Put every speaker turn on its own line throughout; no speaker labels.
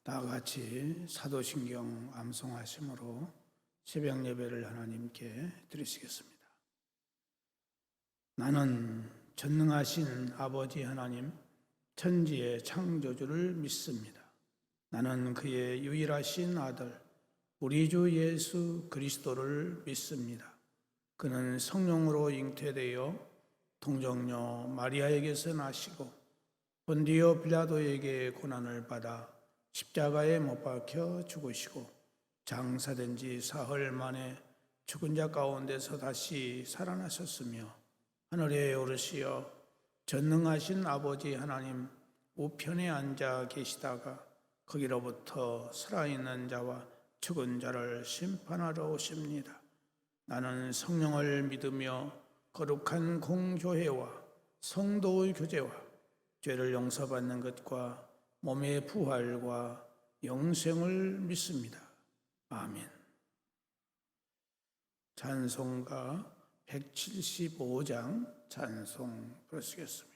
다 같이 사도신경 암송하심으로 새벽 예배를 하나님께 드리시겠습니다. 나는 전능하신 아버지 하나님, 천지의 창조주를 믿습니다. 나는 그의 유일하신 아들, 우리 주 예수 그리스도를 믿습니다. 그는 성령으로 잉태되어 동정녀 마리아에게서 나시고 본디오 빌라도에게 고난을 받아 십자가에 못 박혀 죽으시고 장사된 지 사흘 만에 죽은 자 가운데서 다시 살아나셨으며 하늘에 오르시어 전능하신 아버지 하나님 우편에 앉아 계시다가 거기로부터 살아있는 자와 죽은 자를 심판하러 오십니다. 나는 성령을 믿으며 거룩한 공교회와 성도의 교제와 죄를 용서받는 것과 몸의 부활과 영생을 믿습니다. 아멘. 찬송가 175장 찬송 부르시겠습니다.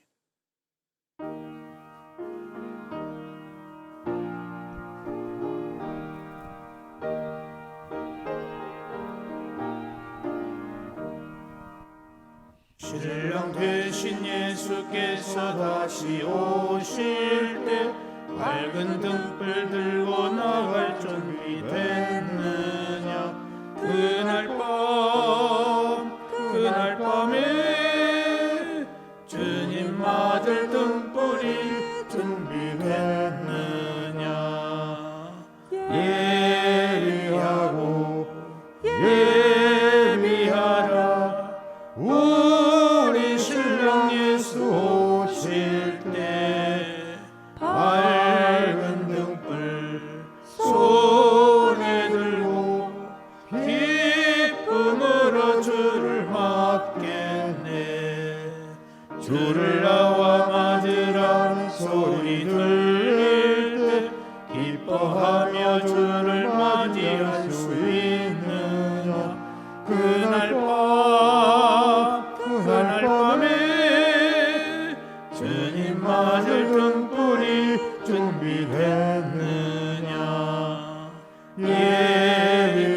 신랑 되신 예수께서 다시 오실 때 밝은 등불 들고 나갈 준비 됐느냐. 그날 밤에 주님 맞을 등불이 준비됐느냐. 예비하라 우리 신랑 예수 오실 때 밝은 등불 손에 들고 기쁨으로 주를 맞겠네. 주를 나와 맞으라는 소리 들릴 때 기뻐하며 주를 맞이할 수 있느냐. 그날 밤에 주님 맞을 등불이 준비됐느냐. 예비하라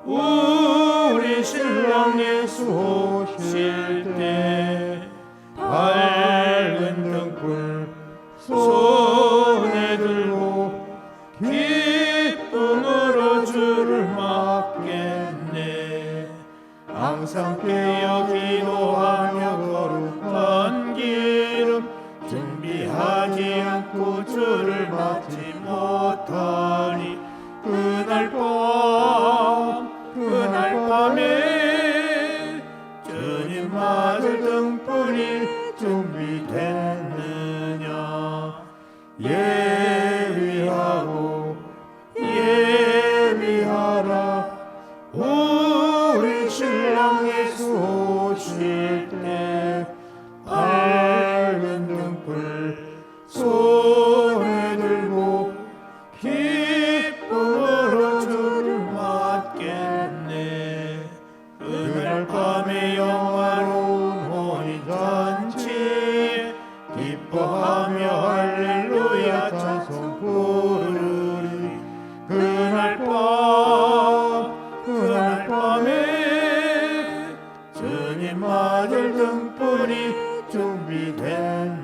우리 신랑 예수 오실 때 밝은 등불 손에 들고 기쁨으로 주를 맞겠네. 항상 깨어 기도하며 거룩한 기름 준비하지 않고 주를 맞지 못하니 그날 밤에 주님 맞을 등불이 준비됐느냐. 예비하라 우리 신랑 예수 오실 때 밝은 등불 손에 들고 기쁨으로 주를 맞겠네. 그날 밤에 영화로운 혼인잔치에 기뻐하며 할렐루야 찬송 부르리. 그날 밤에 주님 맞을 등불이 준비됐느냐.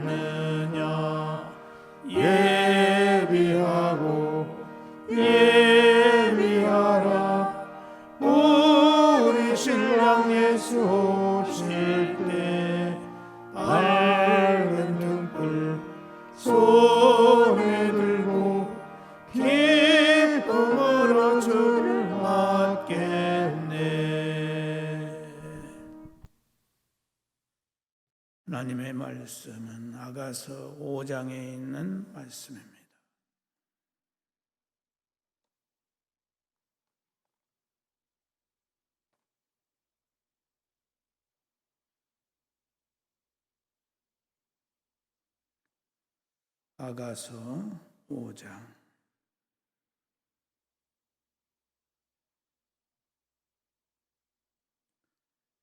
예비하라 우리 신랑 예수 오실 때 밝은 등불 손에 들고 기쁨으로 주를 맞겠네.
하나님의 말씀은 아가서 5장에 있는 말씀입니다. 아가서 5장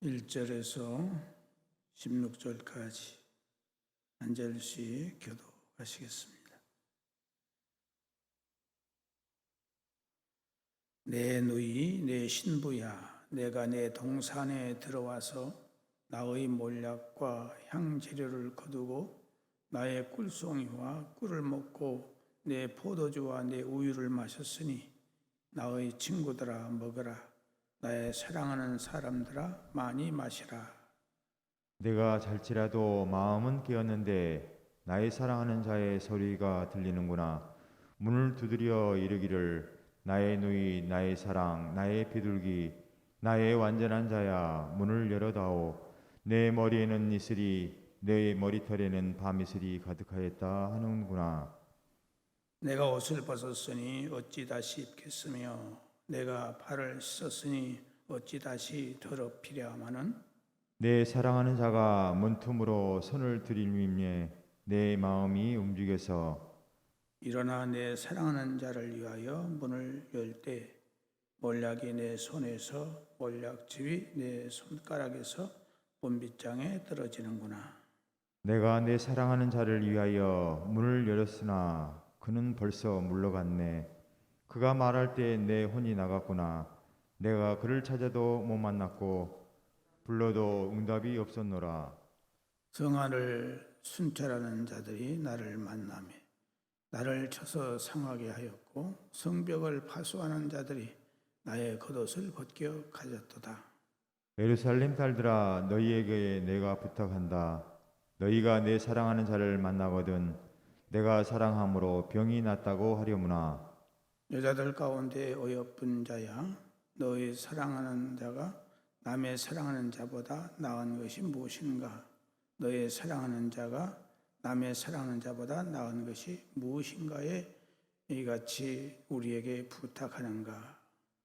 1절에서 16절까지 한 절씩 교독하시겠습니다. 내 누이 내 신부야, 내가 내 동산에 들어와서 나의 몰약과 향재료를 거두고 나의 꿀송이와 꿀을 먹고 내 포도주와 내 우유를 마셨으니 나의 친구들아 먹으라, 나의 사랑하는 사람들아 많이 마시라.
내가 잘지라도 마음은 깨었는데 나의 사랑하는 자의 소리가 들리는구나. 문을 두드려 이르기를 나의 누이 나의 사랑 나의 비둘기 나의 완전한 자야 문을 열어다오. 내 머리에는 이슬이 내 머리털에는 밤이슬이 가득하였다 하는구나.
내가 옷을 벗었으니 어찌 다시 입겠으며 내가 발을 씻었으니 어찌 다시 더럽히랴 하마는
내 사랑하는 자가 문틈으로 손을 들이밀매 내 마음이 움직여서
일어나 내 사랑하는 자를 위하여 문을 열 때 몰약이 내 손에서 몰약즙이 내 손가락에서 문빗장에 떨어지는구나.
내가 내 사랑하는 자를 위하여 문을 열었으나 그는 벌써 물러갔네. 그가 말할 때 내 혼이 나갔구나. 내가 그를 찾아도 못 만났고 불러도 응답이 없었노라.
성안을 순찰하는 자들이 나를 만나며 나를 쳐서 상하게 하였고 성벽을 파수하는 자들이 나의 겉옷을 벗겨 가졌도다.
예루살렘 딸들아 너희에게 내가 부탁한다. 너희가 내 사랑하는 자를 만나거든 내가 사랑함으로 병이 낫다고 하려무나.
여자들 가운데 어여쁜 자야, 너희 사랑하는 자가 남의 사랑하는 자보다 나은 것이 무엇인가? 너의 사랑하는 자가 남의 사랑하는 자보다 나은 것이 무엇인가에 이같이 우리에게 부탁하는가?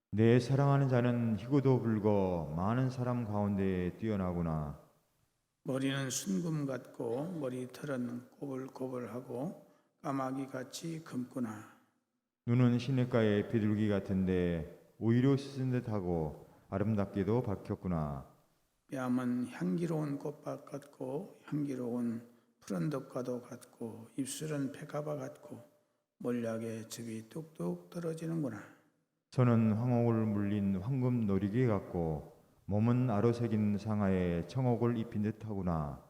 내 사랑하는 자는 희고도 불고 많은 사람 가운데 뛰어나구나.
머리는 순금 같고 머리털은 꼬불꼬불하고 까마귀같이 검구나.
눈은 시냇가의 비둘기 같은데 오이로 씻은 듯하고 아름답게도 밝혔구나.
뺨은 향기로운 꽃밭 같고 향기로운 푸른 덕과도 같고 입술은 백합화 같고 몰약의 즙이 뚝뚝 떨어지는구나.
손은 황옥을 물린 황금 놀이개 같고 몸은 아로새긴 상하에 청옥을 입힌 듯하구나.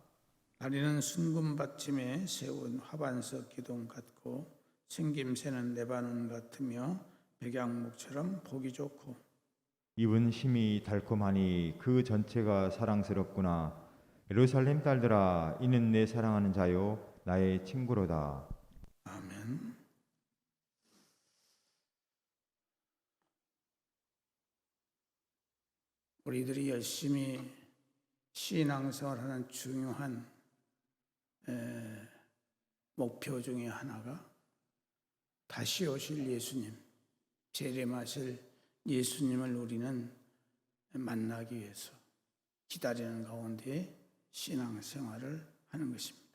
다리는 순금 받침에 세운 화반석 기둥 같고 생김새는 레바논 같으며 백양목처럼 보기 좋고
입은 심이 달콤하니 그 전체가 사랑스럽구나. 예루살렘 딸들아 이는 내 사랑하는 자요 나의 친구로다.
아멘. 우리들이 열심히 신앙생활을 하는 중요한 목표 중에 하나가 다시 오실 예수님, 재림하실 예수님을 우리는 만나기 위해서 기다리는 가운데 신앙생활을 하는 것입니다.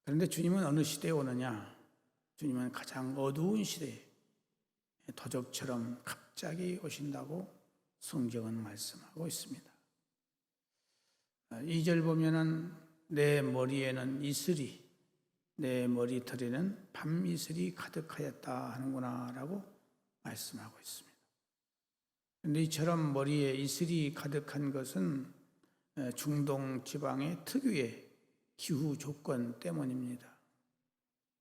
그런데 주님은 어느 시대에 오느냐? 주님은 가장 어두운 시대에 도적처럼 갑자기 오신다고 성경은 말씀하고 있습니다. 2절 보면은 내 머리에는 이슬이 내 머리털에는 밤이슬이 가득하였다 하는구나 라고 말씀하고 있습니다. 그런데 이처럼 머리에 이슬이 가득한 것은 중동 지방의 특유의 기후 조건 때문입니다.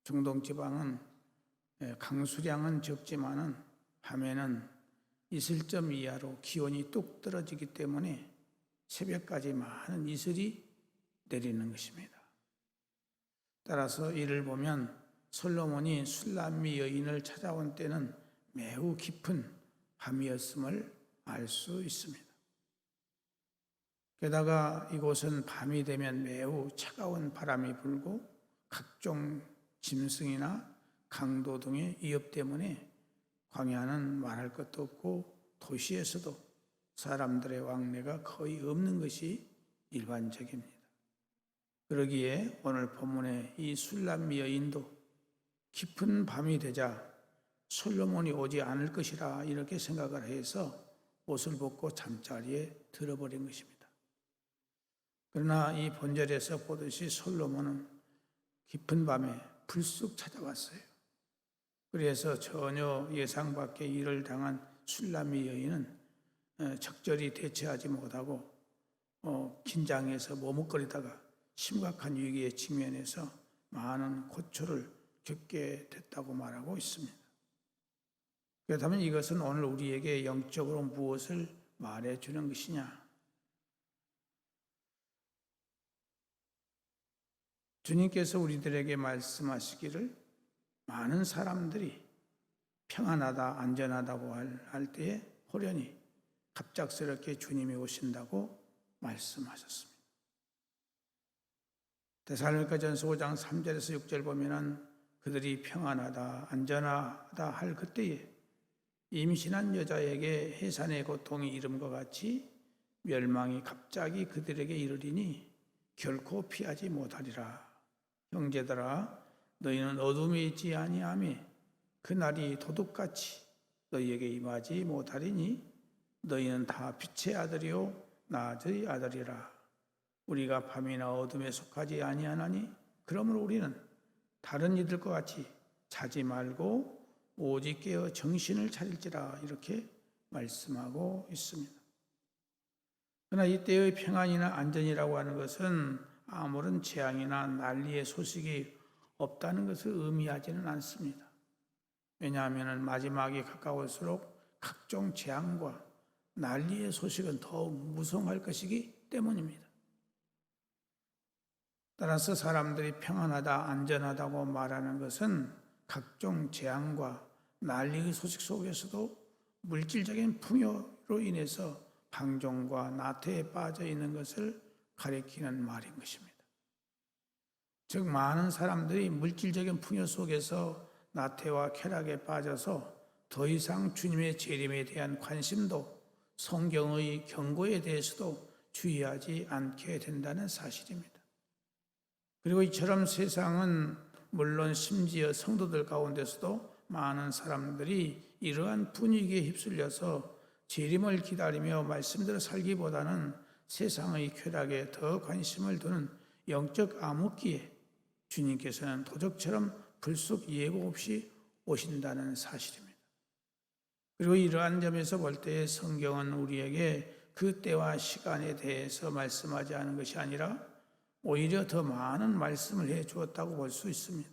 중동 지방은 강수량은 적지만은 밤에는 이슬점 이하로 기온이 뚝 떨어지기 때문에 새벽까지 많은 이슬이 내리는 것입니다. 따라서 이를 보면 솔로몬이 술람미 여인을 찾아온 때는 매우 깊은 밤이었음을 알 수 있습니다. 게다가 이곳은 밤이 되면 매우 차가운 바람이 불고 각종 짐승이나 강도 등의 위협 때문에 광야는 말할 것도 없고 도시에서도 사람들의 왕래가 거의 없는 것이 일반적입니다. 그러기에 오늘 본문의 이 술람미 여인도 깊은 밤이 되자 솔로몬이 오지 않을 것이라 이렇게 생각을 해서 옷을 벗고 잠자리에 들어버린 것입니다. 그러나 이 본절에서 보듯이 솔로몬은 깊은 밤에 불쑥 찾아왔어요. 그래서 전혀 예상 밖의 일을 당한 술람미 여인은 적절히 대처하지 못하고 긴장해서 머뭇거리다가 심각한 위기에 직면해서 많은 고초를 겪게 됐다고 말하고 있습니다. 그렇다면 이것은 오늘 우리에게 영적으로 무엇을 말해주는 것이냐? 주님께서 우리들에게 말씀하시기를 많은 사람들이 평안하다, 안전하다고 할 때에 호련히 갑작스럽게 주님이 오신다고 말씀하셨습니다. 데살로니가전서 5장 3절에서 6절 보면은 그들이 평안하다, 안전하다 할 그때에 임신한 여자에게 해산의 고통이 이름과 같이 멸망이 갑자기 그들에게 이르리니 결코 피하지 못하리라. 형제들아, 너희는 어둠에 있지 아니하며 그 날이 도둑같이 너희에게 임하지 못하리니 너희는 다 빛의 아들이요 낮의 아들이라. 우리가 밤이나 어둠에 속하지 아니하나니 그러므로 우리는 다른 이들과 같이 자지 말고 오직 깨어 정신을 차릴지라 이렇게 말씀하고 있습니다. 그러나 이때의 평안이나 안전이라고 하는 것은 아무런 재앙이나 난리의 소식이 없다는 것을 의미하지는 않습니다. 왜냐하면 마지막이 가까울수록 각종 재앙과 난리의 소식은 더욱 무성할 것이기 때문입니다. 따라서 사람들이 평안하다, 안전하다고 말하는 것은 각종 재앙과 난리의 소식 속에서도 물질적인 풍요로 인해서 방종과 나태에 빠져 있는 것을 가리키는 말인 것입니다. 즉 많은 사람들이 물질적인 풍요 속에서 나태와 쾌락에 빠져서 더 이상 주님의 재림에 대한 관심도 성경의 경고에 대해서도 주의하지 않게 된다는 사실입니다. 그리고 이처럼 세상은 물론 심지어 성도들 가운데서도 많은 사람들이 이러한 분위기에 휩쓸려서 재림을 기다리며 말씀대로 살기보다는 세상의 쾌락에 더 관심을 두는 영적 암흑기에 주님께서는 도적처럼 불쑥 예고 없이 오신다는 사실입니다. 그리고 이러한 점에서 볼 때 성경은 우리에게 그 때와 시간에 대해서 말씀하지 않은 것이 아니라 오히려 더 많은 말씀을 해 주었다고 볼 수 있습니다.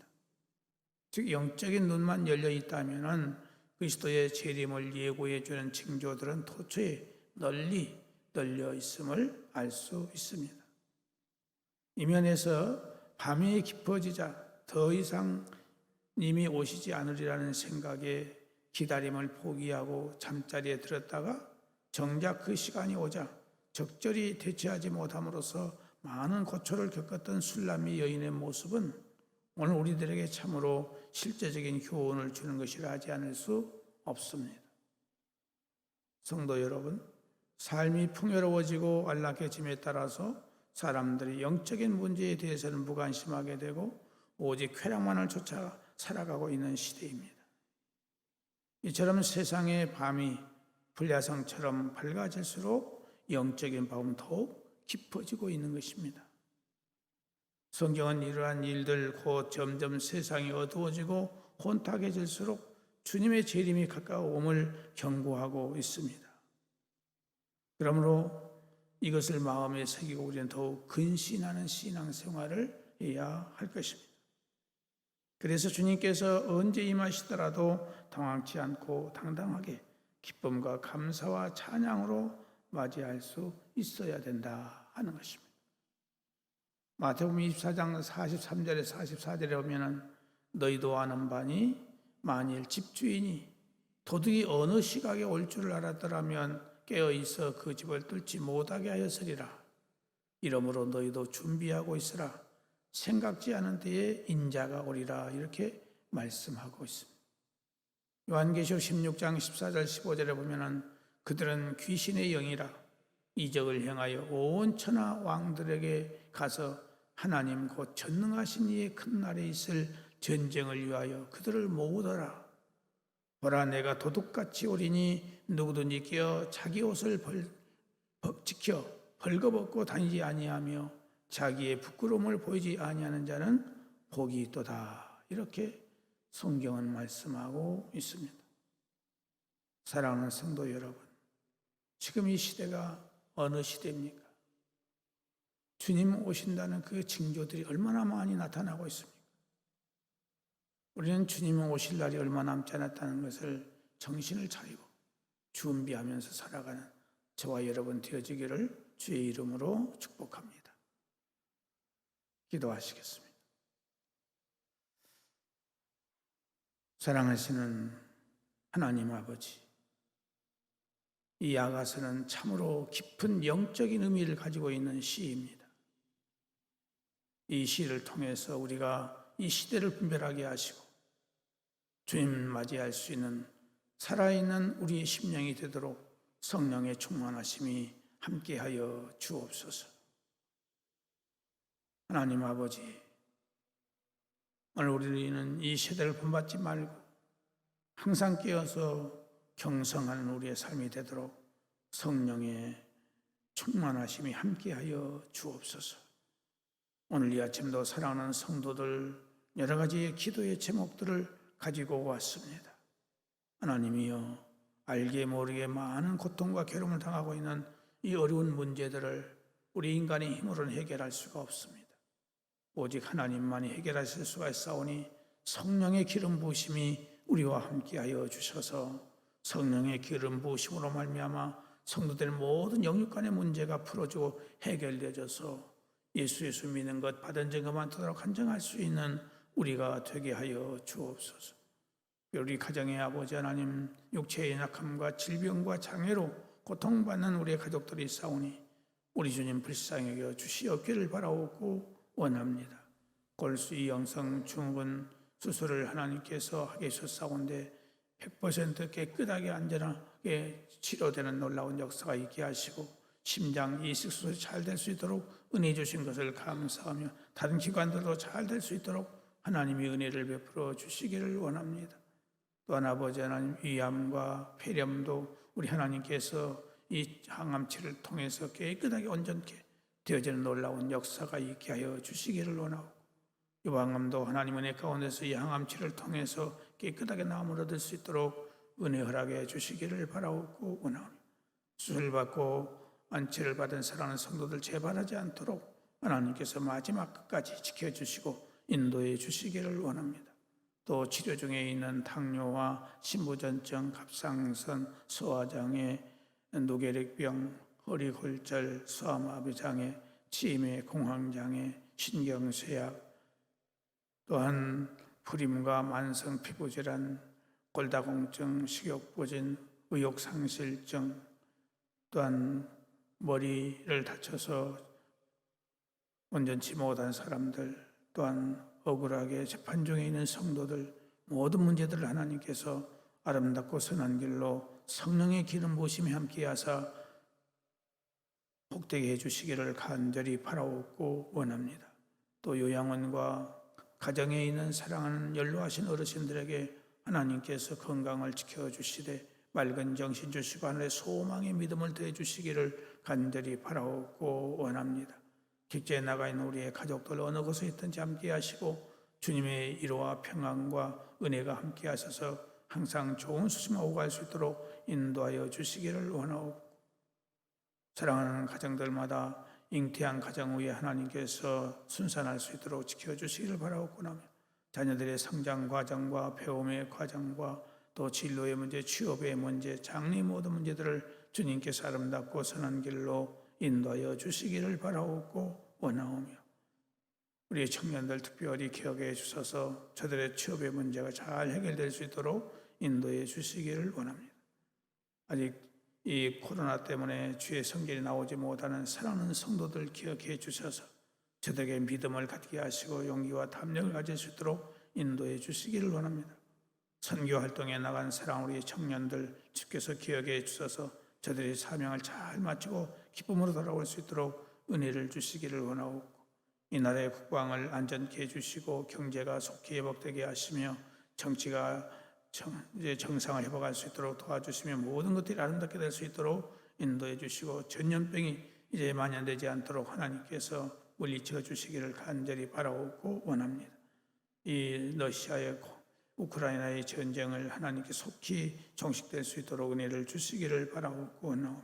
즉 영적인 눈만 열려 있다면 그리스도의 재림을 예고해 주는 징조들은 도처에 널리 널려 있음을 알 수 있습니다. 이 면에서 밤이 깊어지자 더 이상 님이 오시지 않으리라는 생각에 기다림을 포기하고 잠자리에 들었다가 정작 그 시간이 오자 적절히 대처하지 못함으로써 많은 고초를 겪었던 술람미 여인의 모습은 오늘 우리들에게 참으로 실제적인 교훈을 주는 것이라 하지 않을 수 없습니다. 성도 여러분, 삶이 풍요로워지고 안락해짐에 따라서 사람들이 영적인 문제에 대해서는 무관심하게 되고 오직 쾌락만을 쫓아 살아가고 있는 시대입니다. 이처럼 세상의 밤이 불야성처럼 밝아질수록 영적인 밤은 더욱 깊어지고 있는 것입니다. 성경은 이러한 일들 곧 점점 세상이 어두워지고 혼탁해질수록 주님의 재림이 가까움을 경고하고 있습니다. 그러므로 이것을 마음에 새기고 우리는 더욱 근신하는 신앙생활을 해야 할 것입니다. 그래서 주님께서 언제 임하시더라도 당황치 않고 당당하게 기쁨과 감사와 찬양으로 맞이할 수 있어야 된다 하는 것입니다. 마태복음 24장 43절에 44절에 보면은 너희도 아는 바니 만일 집주인이 도둑이 어느 시각에 올 줄을 알았더라면 깨어있어 그 집을 뚫지 못하게 하였으리라. 이러므로 너희도 준비하고 있으라. 생각지 않은 때에 인자가 오리라. 이렇게 말씀하고 있습니다. 요한계시록 16장 14절 15절에 보면은 그들은 귀신의 영이라 이적을 행하여 온 천하 왕들에게 가서 하나님 곧 전능하신 이의 큰 날에 있을 전쟁을 위하여 그들을 모으더라. 보라 내가 도둑같이 오리니 누구든지 깨어 자기 옷을 지켜 벌거벗고 다니지 아니하며 자기의 부끄러움을 보이지 아니하는 자는 복이 있도다. 이렇게 성경은 말씀하고 있습니다. 사랑하는 성도 여러분, 지금 이 시대가 어느 시대입니까? 주님 오신다는 그 징조들이 얼마나 많이 나타나고 있습니까? 우리는 주님 오실 날이 얼마 남지 않았다는 것을 정신을 차리고 준비하면서 살아가는 저와 여러분 되어지기를 주의 이름으로 축복합니다. 기도하시겠습니다. 사랑하시는 하나님 아버지, 이 아가서는 참으로 깊은 영적인 의미를 가지고 있는 시입니다. 이 시를 통해서 우리가 이 시대를 분별하게 하시고 주님 맞이할 수 있는 살아있는 우리의 심령이 되도록 성령의 충만하심이 함께하여 주옵소서. 하나님 아버지, 오늘 우리는 이 시대를 본받지 말고 항상 깨어서 경성하는 우리의 삶이 되도록 성령의 충만하심이 함께하여 주옵소서. 오늘 이 아침도 사랑하는 성도들 여러 가지의 기도의 제목들을 가지고 왔습니다. 하나님이여, 알게 모르게 많은 고통과 괴로움을 당하고 있는 이 어려운 문제들을 우리 인간의 힘으로는 해결할 수가 없습니다. 오직 하나님만이 해결하실 수가 있사오니 성령의 기름 부으심이 우리와 함께하여 주셔서 성령의 기름 부으심으로 말미암아 성도들의 모든 영육간의 문제가 풀어지고 해결되어져서 예수 믿는 것 받은 증거만 토록 한정할 수 있는 우리가 되게 하여 주옵소서. 우리 가정의 아버지 하나님, 육체의 약함과 질병과 장애로 고통받는 우리의 가족들이 있사오니 우리 주님 불쌍히 여겨 주시옵기를 바라옵고 원합니다. 골수 영성 증후군 수술을 하나님께서 하게 하셨사온데 100% 깨끗하게 안전하게 치료되는 놀라운 역사가 있게 하시고 심장 이식 수술이 잘 될 수 있도록 은혜 주신 것을 감사하며 다른 기관들도 잘 될 수 있도록 하나님이 은혜를 베풀어 주시기를 원합니다. 또한 아버지 하나님, 위암과 폐렴도 우리 하나님께서 이 항암치를 통해서 깨끗하게 온전케 되어지는 놀라운 역사가 있게 하여 주시기를 원하고, 유방암도 하나님 은혜 가운데서 이 항암치를 통해서 깨끗하게 나음을 얻을 수 있도록 은혜 허락해 주시기를 바라옵고 원하오며, 수술받고 안치를 받은 사랑하는 성도들 재발하지 않도록 하나님께서 마지막 끝까지 지켜주시고 인도해 주시기를 원합니다. 또 치료 중에 있는 당뇨와 신부전증, 갑상선, 소화장애, 노개력병, 허리골절, 소아마비장애, 치매, 공황장애, 신경쇠약, 또한 불임과 만성 피부질환, 골다공증, 식욕부진, 의욕상실증, 또한 머리를 다쳐서 온전치 못한 사람들, 또한 억울하게 재판 중에 있는 성도들, 모든 문제들을 하나님께서 아름답고 선한 길로 성령의 기름 부으심이 함께하사 복되게 해주시기를 간절히 바라옵고 원합니다. 또 요양원과 가정에 있는 사랑하는 연로하신 어르신들에게 하나님께서 건강을 지켜주시되 맑은 정신 주시고 하늘의 소망의 믿음을 더해 주시기를 간절히 바라옵고 원합니다. 직제에 나가 있는 우리의 가족들 어느 곳에 있든지 함께 하시고 주님의 위로와 평안과 은혜가 함께 하셔서 항상 좋은 수심을 오갈 수 있도록 인도하여 주시기를 원하옵고, 사랑하는 가정들마다 잉태한 가정 위에 하나님께서 순산할 수 있도록 지켜주시기를 바라옵고 나며, 자녀들의 성장 과정과 배움의 과정과 또 진로의 문제, 취업의 문제, 장래 모든 문제들을 주님께서 아름답고 선한 길로 인도하여 주시기를 바라옵고 원하오며, 우리 청년들 특별히 기억해 주셔서 저들의 취업의 문제가 잘 해결될 수 있도록 인도해 주시기를 원합니다. 아직 이 코로나 때문에 주의 성결이 나오지 못하는 사랑하는 성도들 기억해 주셔서 저들에게 믿음을 갖게 하시고 용기와 담력을 가질 수 있도록 인도해 주시기를 원합니다. 선교 활동에 나간 사랑 우리 청년들 주께서 기억해 주셔서 저들의 사명을 잘 마치고 기쁨으로 돌아올 수 있도록 은혜를 주시기를 원하옵고, 이 나라의 국방을 안전케 해주시고 경제가 속히 회복되게 하시며 정치가 이제 정상을 회복할 수 있도록 도와주시며 모든 것들이 아름답게 될 수 있도록 인도해 주시고 전염병이 이제 만연되지 않도록 하나님께서 물리쳐 주시기를 간절히 바라오고 원합니다. 이 러시아의 우크라이나의 전쟁을 하나님께 속히 종식될 수 있도록 은혜를 주시기를 바라오고 원하오며,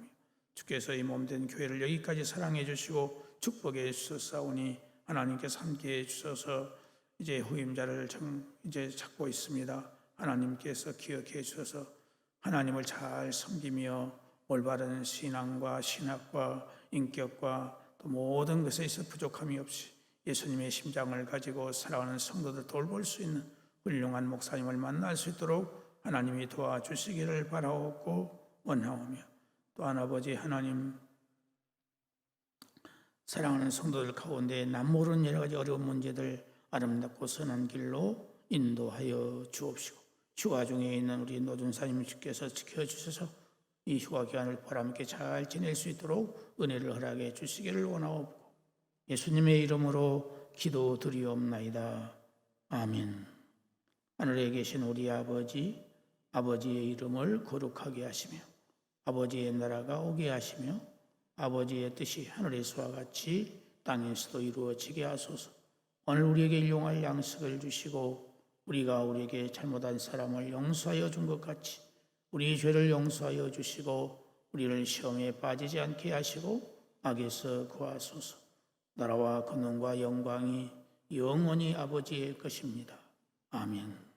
주께서 이 몸된 교회를 여기까지 사랑해 주시고 축복해 주셨사오니 하나님께서 함께해 주셔서 이제 후임자를 이제 찾고 있습니다. 하나님께서 기억해 주셔서 하나님을 잘 섬기며 올바른 신앙과 신학과 인격과 또 모든 것에 있어 부족함이 없이 예수님의 심장을 가지고 살아가는 성도들 돌볼 수 있는 훌륭한 목사님을 만날 수 있도록 하나님이 도와주시기를 바라옵고 원하오며, 또한 아버지 하나님, 사랑하는 성도들 가운데 남모르는 여러 가지 어려운 문제들 아름답고 선한 길로 인도하여 주옵시고, 휴가 중에 있는 우리 노준사님 주께서 지켜주셔서 이 휴가 기간을 보람있게 잘 지낼 수 있도록 은혜를 허락해 주시기를 원하옵고, 예수님의 이름으로 기도드리옵나이다. 아멘. 하늘에 계신 우리 아버지, 아버지의 이름을 거룩하게 하시며 아버지의 나라가 오게 하시며 아버지의 뜻이 하늘에서와 같이 땅에서도 이루어지게 하소서. 오늘 우리에게 일용할 양식을 주시고 우리가 우리에게 잘못한 사람을 용서하여 준 것 같이 우리 죄를 용서하여 주시고 우리를 시험에 빠지지 않게 하시고 악에서 구하소서. 나라와 권능과 영광이 영원히 아버지의 것입니다. 아멘.